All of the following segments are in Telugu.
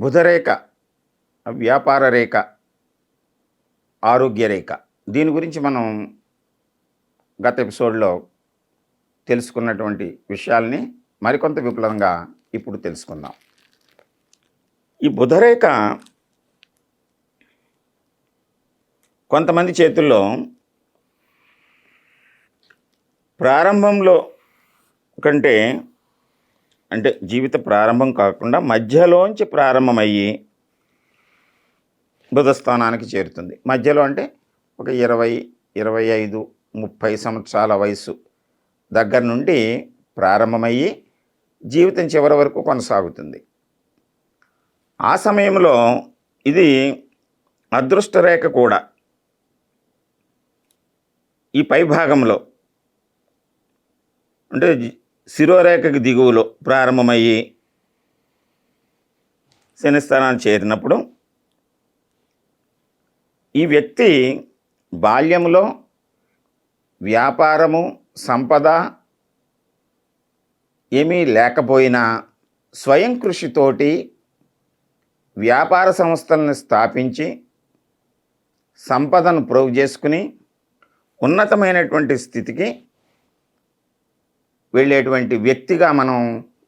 బుధరేఖ, వ్యాపార రేఖ, ఆరోగ్య రేఖ. దీని గురించి మనం గత ఎపిసోడ్లో తెలుసుకున్నటువంటి విషయాల్ని మరికొంత విపులంగా ఇప్పుడు తెలుసుకుందాం. ఈ బుధరేఖ కొంతమంది చేతుల్లో ప్రారంభంలో కంటే అంటే జీవిత ప్రారంభం కాకుండా మధ్యలోంచి ప్రారంభమయ్యి బుధస్థానానికి చేరుతుంది. మధ్యలో అంటే ఒక 20, 25, 30 సంవత్సరాల వయసు దగ్గర నుండి ప్రారంభమయ్యి జీవితం చివరి వరకు కొనసాగుతుంది. ఆ సమయంలో ఇది అదృష్టరేఖ కూడా ఈ పై భాగంలో అంటే శిరోరేఖకి దిగువలో ప్రారంభమయ్యి శనిస్థానాన్ని చేరినప్పుడు ఈ వ్యక్తి బాల్యంలో వ్యాపారము, సంపద ఏమీ లేకపోయినా స్వయం కృషితోటి వ్యాపార సంస్థలను స్థాపించి సంపదను ప్రోగు చేసుకుని ఉన్నతమైనటువంటి స్థితికి వెళ్ళేటువంటి వ్యక్తిగా మనం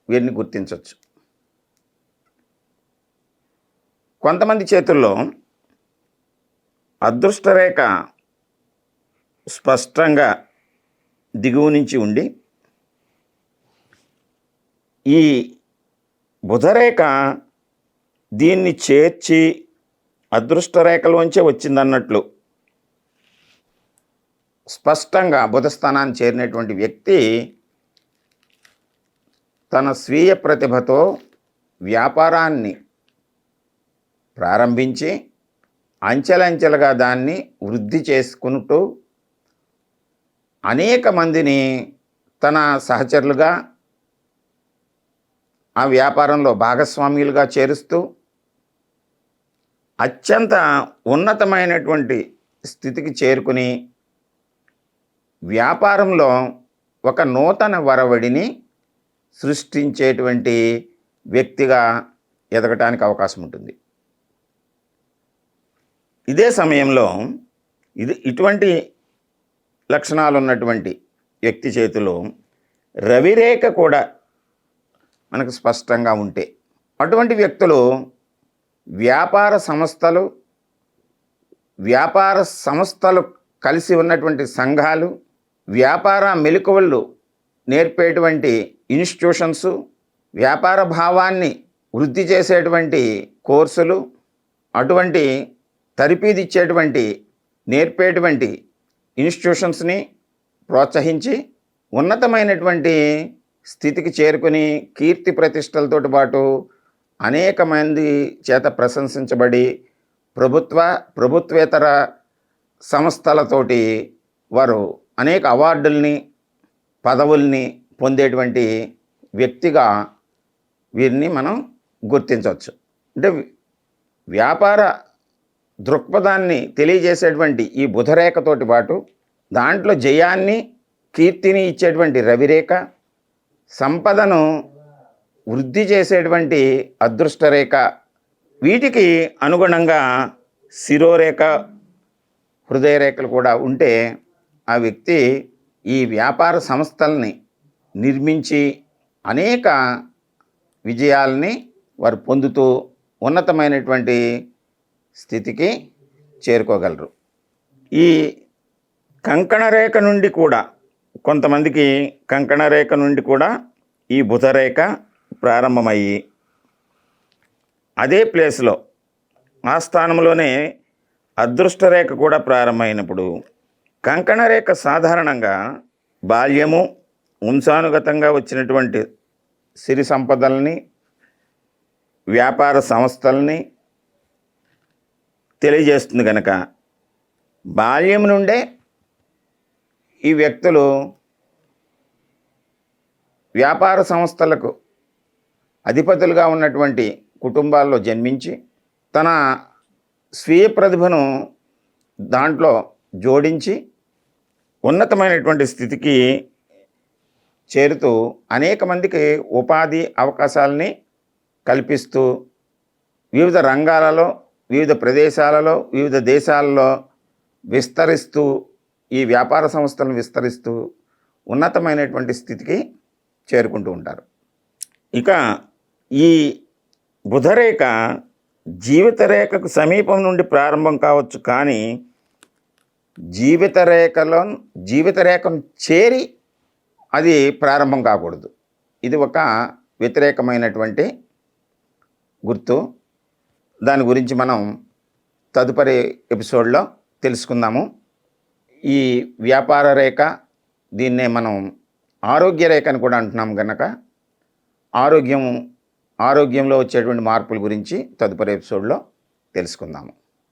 వీరిని గుర్తించవచ్చు. కొంతమంది చేతుల్లో అదృష్టరేఖ స్పష్టంగా దిగువ నుంచి ఉండి ఈ బుధరేఖ దీన్ని చేర్చి అదృష్టరేఖలోంచే వచ్చిందన్నట్లు స్పష్టంగా బుధస్థానాన్ని చేరినటువంటి వ్యక్తి తన స్వీయ ప్రతిభతో వ్యాపారాన్ని ప్రారంభించి అంచెలంచెలుగా దాన్ని వృద్ధి చేసుకుంటూ అనేక మందిని తన సహచరులుగా ఆ వ్యాపారంలో భాగస్వామ్యులుగా చేరుస్తూ అత్యంత ఉన్నతమైనటువంటి స్థితికి చేరుకుని వ్యాపారంలో ఒక నూతన వరవడిని సృష్టించేటువంటి వ్యక్తిగా ఎదగటానికి అవకాశం ఉంటుంది. ఇదే సమయంలో ఇటువంటి లక్షణాలు ఉన్నటువంటి వ్యక్తి చేతిలో రవిరేఖ కూడా మనకు స్పష్టంగా ఉంటే అటువంటి వ్యక్తులు వ్యాపార సంస్థలు కలిసి ఉన్నటువంటి సంఘాలు, వ్యాపార మెలకువలు నేర్పేటువంటి ఇన్స్టిట్యూషన్స్, వ్యాపార భావాన్ని వృద్ధి చేసేటువంటి కోర్సులు, అటువంటి తరబీదిచ్చేటువంటి నేర్పేటువంటి ఇన్స్టిట్యూషన్స్ని ప్రోత్సహించి ఉన్నతమైనటువంటి స్థితికి చేరుకుని కీర్తి ప్రతిష్టలతో పాటు అనేక మంది చేత ప్రశంసించబడి ప్రభుత్వేతర సంస్థలతోటి వారు అనేక అవార్డుల్ని, పదవుల్ని పొందేటువంటి వ్యక్తిగా వీరిని మనం గుర్తించవచ్చు. అంటే వ్యాపార దృక్పథాన్ని తెలియజేసేటువంటి ఈ బుధరేఖతోటి పాటు దాంట్లో జయాన్ని, కీర్తిని ఇచ్చేటువంటి రవిరేఖ, సంపదను వృద్ధి చేసేటువంటి అదృష్టరేఖ, వీటికి అనుగుణంగా శిరోరేఖ, హృదయరేఖలు కూడా ఉంటే ఆ వ్యక్తి ఈ వ్యాపార సంస్థల్ని నిర్మించి అనేక విజయాల్ని వారు పొందుతూ ఉన్నతమైనటువంటి స్థితికి చేరుకోగలరు. ఈ కంకణరేఖ నుండి కూడా కొంతమందికి కంకణరేఖ నుండి కూడా ఈ బుధరేఖ ప్రారంభమయ్యి అదే ప్లేస్లో ఆ స్థానంలోనే అదృష్టరేఖ కూడా ప్రారంభమైనప్పుడు కంకణరేఖ సాధారణంగా బాల్యము, వంశానుగతంగా వచ్చినటువంటి సిరి సంపదల్ని, వ్యాపార సంస్థల్ని తెలియజేస్తుంది కనుక బాల్యం నుండే ఈ వ్యక్తులు వ్యాపార సంస్థలకు అధిపతులుగా ఉన్నటువంటి కుటుంబాల్లో జన్మించి తన స్వీయ ప్రతిభను దాంట్లో జోడించి ఉన్నతమైనటువంటి స్థితికి చేరుతూ అనేక మందికి ఉపాధి అవకాశాలని కల్పిస్తూ వివిధ రంగాలలో, వివిధ ప్రదేశాలలో, వివిధ దేశాలలో విస్తరిస్తూ, ఈ వ్యాపార సంస్థలను విస్తరిస్తూ ఉన్నతమైనటువంటి స్థితికి చేరుకుంటూ ఉంటారు. ఇక ఈ బుధరేఖ జీవిత రేఖకు సమీపం నుండి ప్రారంభం కావచ్చు, కానీ జీవిత రేఖను చేరి అది ప్రారంభం కాకూడదు. ఇది ఒక వ్యతిరేకమైనటువంటి గుర్తు. దాని గురించి మనం తదుపరి ఎపిసోడ్లో తెలుసుకుందాము. ఈ వ్యాపార రేఖ, దీన్నే మనం ఆరోగ్య రేఖ అని కూడా అంటున్నాం కనుక ఆరోగ్యంలో వచ్చేటువంటి మార్పుల గురించి తదుపరి ఎపిసోడ్లో తెలుసుకుందాము.